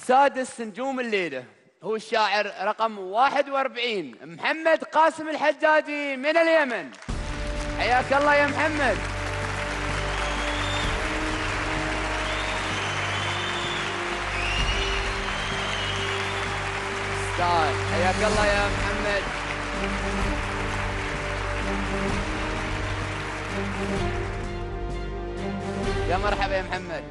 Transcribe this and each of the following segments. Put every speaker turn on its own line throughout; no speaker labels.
سادس نجوم الليلة هو الشاعر رقم 41 محمد قاسم الحجاجي من اليمن. حياك الله يا محمد. استاذ حياك الله يا محمد. يا مرحبا يا محمد،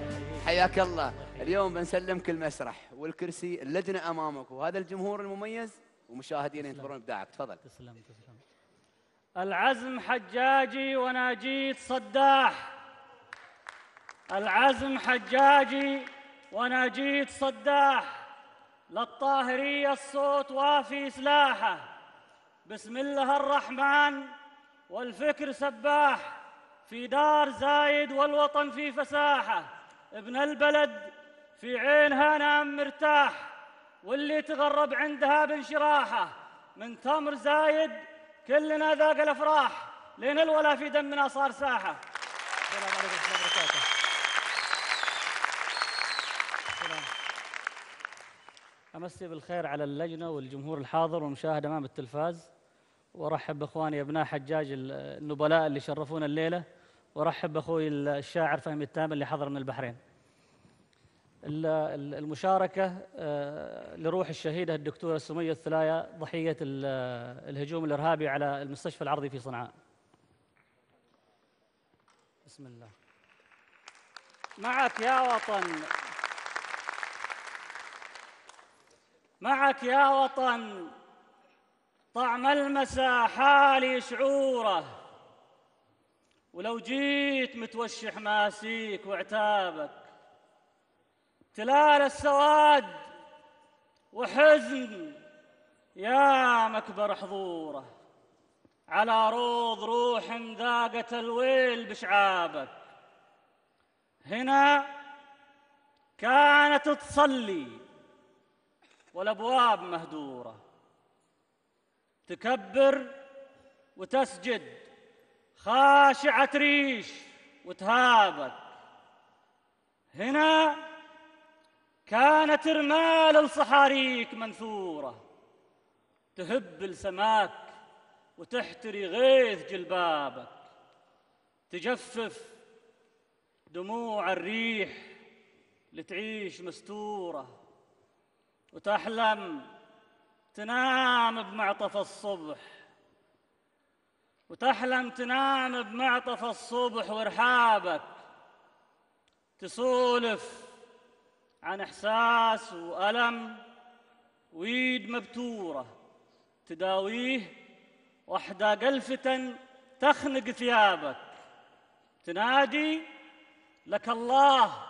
حياك الله. اليوم بنسلمك المسرح والكرسي، اللجنة أمامك وهذا الجمهور المميز ومشاهدين ينتظرون إبداعك. تفضل.
تسلم. العزم حجاجي وناجيت صداح، العزم حجاجي وناجيت صداح، للطاهرية الصوت وافي سلاحه، بسم الله الرحمن والفكر سباح، في دار زايد والوطن في فساحة، ابن البلد في عينها نام مرتاح، واللي تغرب عندها بانشراحه، من تمر زايد كلنا ذاق الافراح، لين الولا في دمنا صار ساحه. السلام عليكم ورحمه الله وبركاته. امسي بالخير على اللجنه والجمهور الحاضر والمشاهد امام التلفاز، وارحب باخواني ابناء حجاج النبلاء اللي شرفونا الليله، وارحب باخوي الشاعر فهمي التامر اللي حضر من البحرين. المشاركة لروح الشهيدة الدكتورة سمية الثلايا ضحية الهجوم الإرهابي على المستشفى العرضي في صنعاء. بسم الله. معك يا وطن، معك يا وطن، طعم المساء حالي شعوره، ولو جيت متوشح ماسيك وعتابك، تلال السواد وحزن يا مكبر حضوره، على روض روح ذاقت الويل بشعابك. هنا كانت تصلي والابواب مهدوره، تكبر وتسجد خاشعه ريش وتهابك. هنا كانت رمال الصحاريك منثورة، تهب السماك وتحتري غيث جلبابك، تجفف دموع الريح لتعيش مستورة، وتحلم تنام بمعطف الصبح، وتحلم تنام بمعطف الصبح ورحابك، تسولف عن إحساس وألم ويد مبتورة، تداويه وحدة قلفة تخنق ثيابك، تنادي لك الله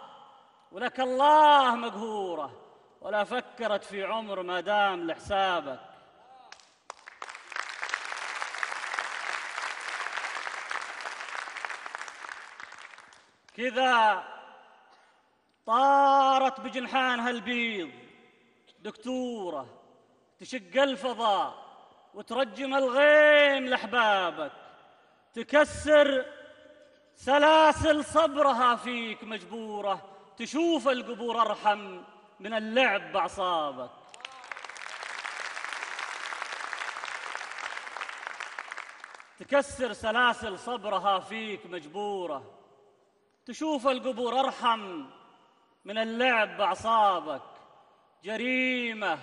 ولك الله مقهورة، ولا فكرت في عمر ما دام لحسابك. كذا طارت بجنحانها البيض دكتورة، تشق الفضاء وترجم الغيم لأحبابك، تكسر سلاسل صبرها فيك مجبورة، تشوف القبور أرحم من اللعب بأعصابك. تكسر سلاسل صبرها فيك مجبورة، تشوف القبور أرحم من اللعب بأعصابك. جريمة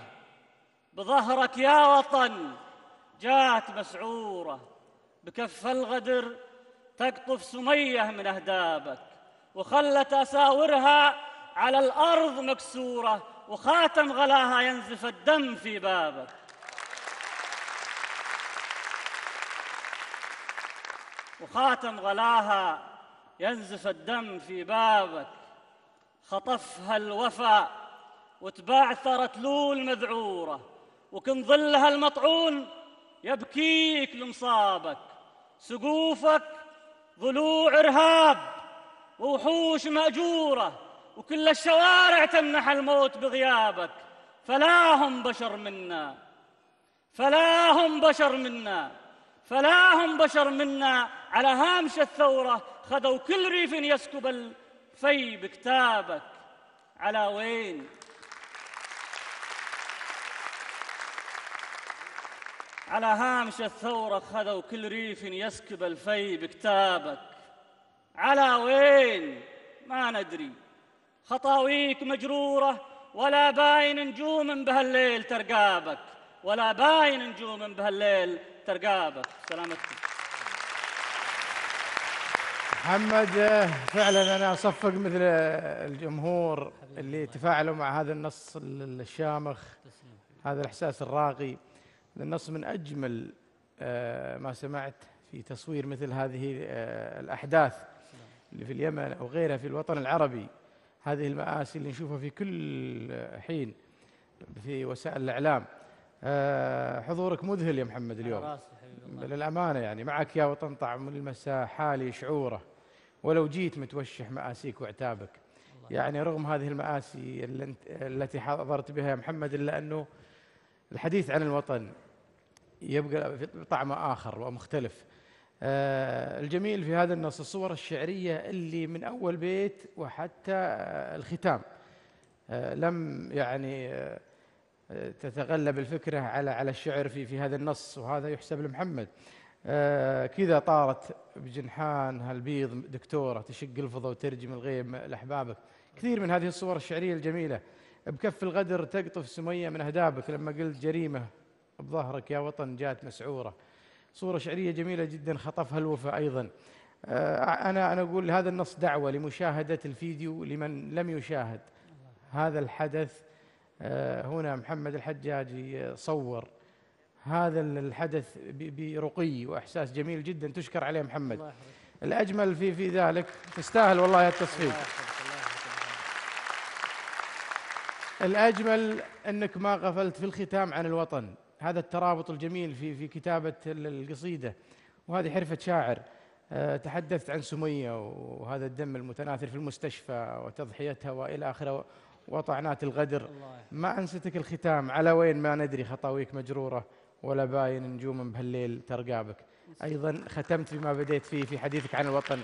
بظهرك يا وطن جات مسعورة، بكف الغدر تقطف سمية من أهدابك، وخلت أساورها على الأرض مكسورة، وخاتم غلاها ينزف الدم في بابك. وخاتم غلاها ينزف الدم في بابك. خطفها الوفا وتبعثرت لول مذعورة، وكن ظلها المطعون يبكيك لمصابك. سقوفك ضلوع إرهاب ووحوش مأجورة، وكل الشوارع تمنح الموت بغيابك. فلا هم بشر منا، فلا هم بشر منا، فلا هم بشر منا. على هامش الثورة خذوا كل ريف يسكب الفي بكتابك. على وين على هامش الثورة خذوا كل ريف يسكب الفي بكتابك. على وين ما ندري، خطاويك مجرورة ولا باين نجوم بهالليل ترقابك، ولا باين نجوم بهالليل ترقابك. سلامتكم.
محمد، فعلا أنا أصفق مثل الجمهور اللي تفاعلوا مع هذا النص الشامخ، هذا الإحساس الراقي. النص من أجمل ما سمعت في تصوير مثل هذه الأحداث اللي في اليمن أو غيرها في الوطن العربي، هذه المآسي اللي نشوفها في كل حين في وسائل الإعلام. حضورك مذهل يا محمد اليوم للأمانة، يعني معك يا وطن طعم المساء حالي شعوره، ولو جيت متوشح مآسيك وعتابك. يعني رغم هذه المآسي التي حضرت بها يا محمد، إلا أنه الحديث عن الوطن يبقى بطعم آخر ومختلف. الجميل في هذا النص الصور الشعرية اللي من أول بيت وحتى الختام، لم يعني تتغلب الفكرة على الشعر في هذا النص، وهذا يحسب لمحمد. كذا طارت بجنحانها البيض دكتورة تشق الفضا وترجم الغيب لأحبابك. كثير من هذه الصور الشعرية الجميلة. بكف الغدر تقطف سمية من أهدابك، لما قلت جريمة بظهرك يا وطن جات مسعورة. صورة شعرية جميلة جدا خطفها الوفا أيضا. أنا أقول هذا النص دعوة لمشاهدة الفيديو لمن لم يشاهد هذا الحدث. هنا محمد الحجاجي صور هذا الحدث برقي وإحساس جميل جدا، تشكر عليه محمد. الأجمل في ذلك، تستاهل والله التصفيق. الأجمل أنك ما غفلت في الختام عن الوطن، هذا الترابط الجميل في كتابة القصيدة، وهذه حرفة شاعر. تحدثت عن سمية وهذا الدم المتناثر في المستشفى وتضحيتها وإلى آخره وطعنات الغدر. ما أنستك الختام، على وين ما ندري خطاويك مجرورة ولا باين نجوم بهالليل ترقابك. أيضا ختمت بما بديت فيه في حديثك عن الوطن.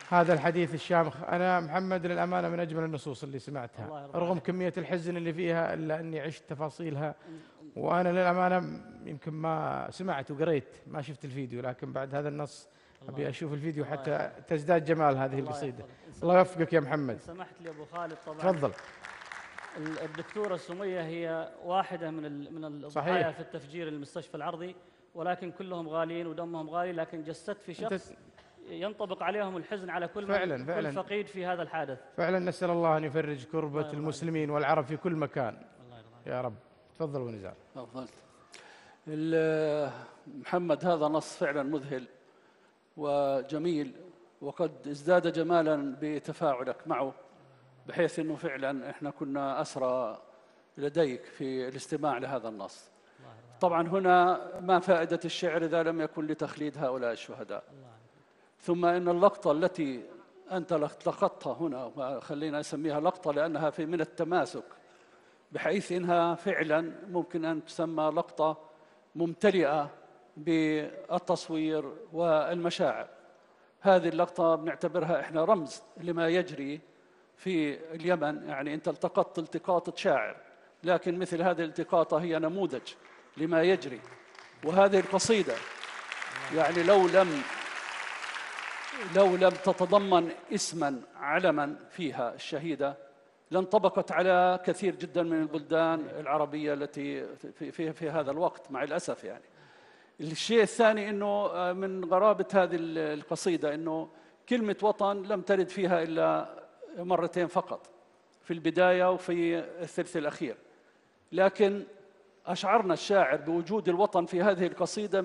هذا الحديث الشامخ أنا محمد للأمانة من أجمل النصوص اللي سمعتها، رغم كمية الحزن اللي فيها إلا أني عشت تفاصيلها. وأنا للأمانة يمكن ما سمعت وقريت، ما شفت الفيديو، لكن بعد هذا النص أبي أشوف الفيديو حتى تزداد جمال هذه القصيدة. الله يوفقك يا محمد.
سمحت لي أبو خالد، طبعا
تفضل.
الدكتورة سمية هي واحدة من الضحايا في التفجير المستشفى العرضي، ولكن كلهم غاليين ودمهم غالي، لكن جسدت في شخص ينطبق عليهم الحزن على كل كل فقيد في هذا الحادث.
فعلا نسأل الله أن يفرج كربة المسلمين والعرب في كل مكان يا رب. تفضل ونزار.
تفضلت. محمد، هذا نص فعلا مذهل وجميل، وقد ازداد جمالا بتفاعلك معه، بحيث أنه فعلا إحنا كنا أسرى لديك في الاستماع لهذا النص. طبعا هنا ما فائدة الشعر إذا لم يكن لتخليد هؤلاء الشهداء. ثم إن اللقطة التي أنت لقطتها هنا، خلينا نسميها لقطة لأنها من التماسك، بحيث إنها فعلا ممكن أن تسمى لقطة ممتلئة بالتصوير والمشاعر. هذه اللقطة بنعتبرها إحنا رمز لما يجري في اليمن. يعني أنت التقطت التقاطة شاعر، لكن مثل هذه الالتقاطة هي نموذج لما يجري. وهذه القصيدة يعني لو لم تتضمن اسما علما فيها الشهيدة لانطبقت على كثير جدا من البلدان العربية التي في هذا الوقت، مع الأسف. يعني الشيء الثاني أنه من غرابة هذه القصيدة أنه كلمة وطن لم ترد فيها إلا مرتين فقط، في البداية وفي الثلث الأخير. لكن أشعرنا الشاعر بوجود الوطن في هذه القصيدة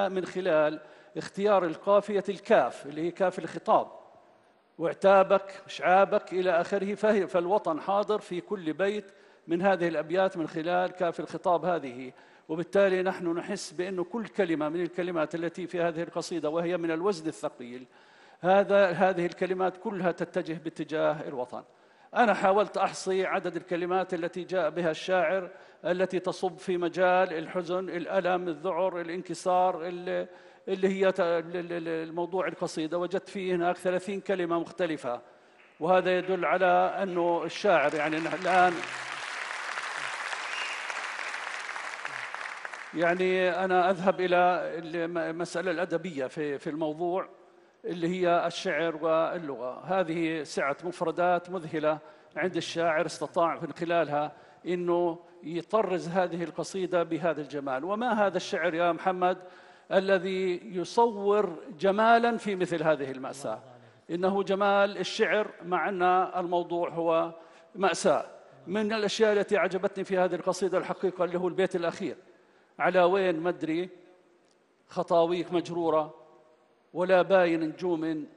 من خلال اختيار القافية الكاف، اللي هي كاف الخطاب، واعتابك شعابك إلى آخره. فالوطن حاضر في كل بيت من هذه الأبيات من خلال كاف الخطاب هذه. وبالتالي نحن نحس بأنه كل كلمة من الكلمات التي في هذه القصيدة، وهي من الوزن الثقيل، هذه الكلمات كلها تتجه باتجاه الوطن. أنا حاولت أحصي عدد الكلمات التي جاء بها الشاعر التي تصب في مجال الحزن، الألم، الذعر، الانكسار، اللي هي الموضوع القصيدة. وجدت فيه هناك 30 كلمة مختلفة، وهذا يدل على أنه الشاعر يعني الآن يعني أنا أذهب إلى المسألة الأدبية في الموضوع اللي هي الشعر واللغة. هذه سعة مفردات مذهلة عند الشاعر، استطاع من خلالها أنه يطرز هذه القصيدة بهذا الجمال. وما هذا الشعر يا محمد الذي يصور جمالا في مثل هذه المأساة؟ إنه جمال الشعر، مع أن الموضوع هو مأساة. من الأشياء التي أعجبتني في هذه القصيدة الحقيقة اللي هو البيت الأخير: على وين مدري خطاويك مجرورة ولا باين نجوم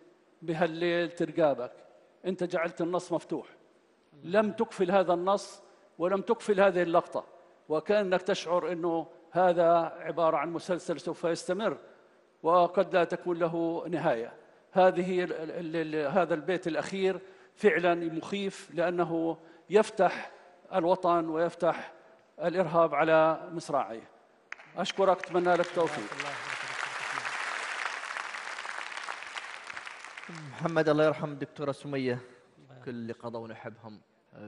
بهالليل ترقابك. أنت جعلت النص مفتوح، لم تكفل هذا النص ولم تكفل هذه اللقطة، وكأنك تشعر أنه هذا عبارة عن مسلسل سوف يستمر وقد لا تكون له نهاية. هذا البيت الأخير فعلا مخيف، لأنه يفتح الوطن ويفتح الإرهاب على مصراعيه. أشكرك، أتمنى لك التوفيق.
محمد، الله يرحم الدكتورة سمية، كل اللي قضوا نحبهم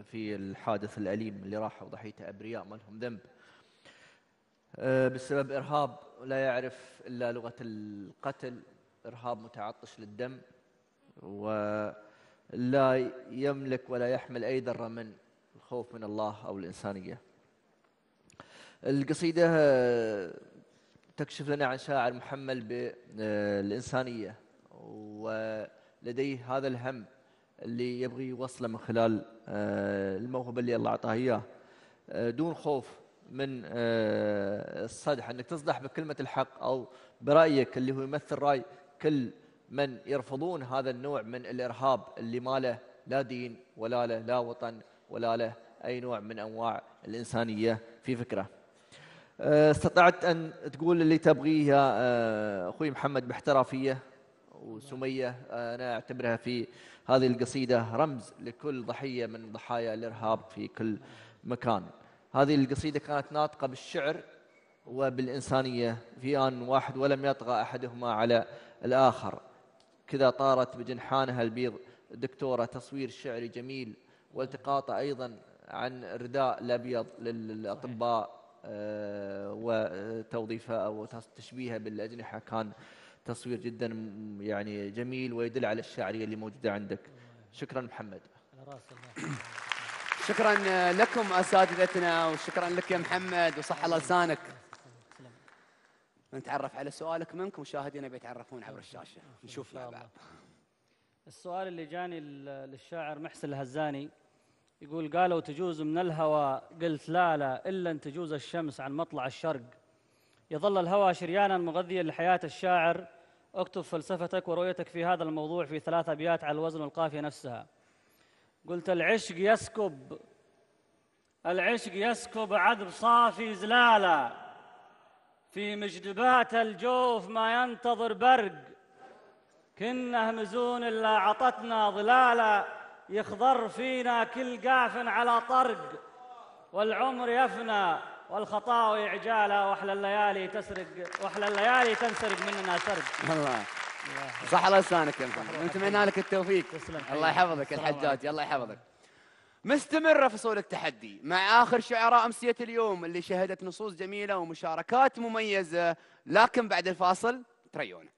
في الحادث الأليم اللي راحوا ضحيته أبرياء ما لهم ذنب بسبب إرهاب لا يعرف إلا لغة القتل، إرهاب متعطش للدم ولا يملك ولا يحمل أي ذرة من الخوف من الله أو الإنسانية. القصيدة تكشف لنا عن شاعر محمل بالإنسانية، ولديه هذا الهم اللي يبغي يوصله من خلال الموهبة اللي الله أعطاه إياه، دون خوف من الصدح، أنك تصدح بكلمة الحق أو برأيك اللي هو يمثل رأي كل من يرفضون هذا النوع من الإرهاب اللي ما له لا دين ولا له لا وطن ولا له أي نوع من أنواع الإنسانية في فكرة. استطعت أن تقول اللي تبغيه يا أخوي محمد باحترافية، وسمية أنا أعتبرها في هذه القصيدة رمز لكل ضحية من ضحايا الإرهاب في كل مكان. هذه القصيدة كانت ناطقة بالشعر وبالإنسانية في آن واحد، ولم يطغى أحدهما على الآخر. كذا طارت بجنحانها البيض دكتورة، تصوير شعري جميل، والتقاطه أيضا عن الرداء الأبيض للأطباء وتوظيفه أو تشبيهه بالأجنحة، كان تصوير جدا يعني جميل ويدل على الشعرية اللي موجودة عندك. شكرا محمد.
شكرا لكم أساتذتنا، وشكرا لك يا محمد، وصح الله لسانك. نتعرف على سؤالك منك، مشاهدينا بيتعرفون عبر الشاشة، نشوف مع بعض.
السؤال اللي جاني للشاعر محسن الهزاني، يقول: قالوا تجوز من الهوى، قلت لا لا إلا أن تجوز الشمس عن مطلع الشرق، يظل الهوى شريانا مغذيا لحياة الشاعر، اكتب فلسفتك ورؤيتك في هذا الموضوع في 3 أبيات على الوزن والقافية نفسها. قلت: العشق يسكب عذب صافي زلالا، في مجدبات الجوف ما ينتظر برق، كنه مزون إلا عطتنا ظلالا، يخضر فينا كل قاف على طرق، والعمر يفنى والخطاوي عجالا، واحلى الليالي تنسرق مننا سرق.
الله صح الله لسانك يا محمد، نتمنى لك التوفيق. الله يحفظك الحجاج، الله يحفظك. مستمرة فصول التحدي مع آخر شعراء أمسية اليوم اللي شهدت نصوص جميلة ومشاركات مميزة، لكن بعد الفاصل تريونا.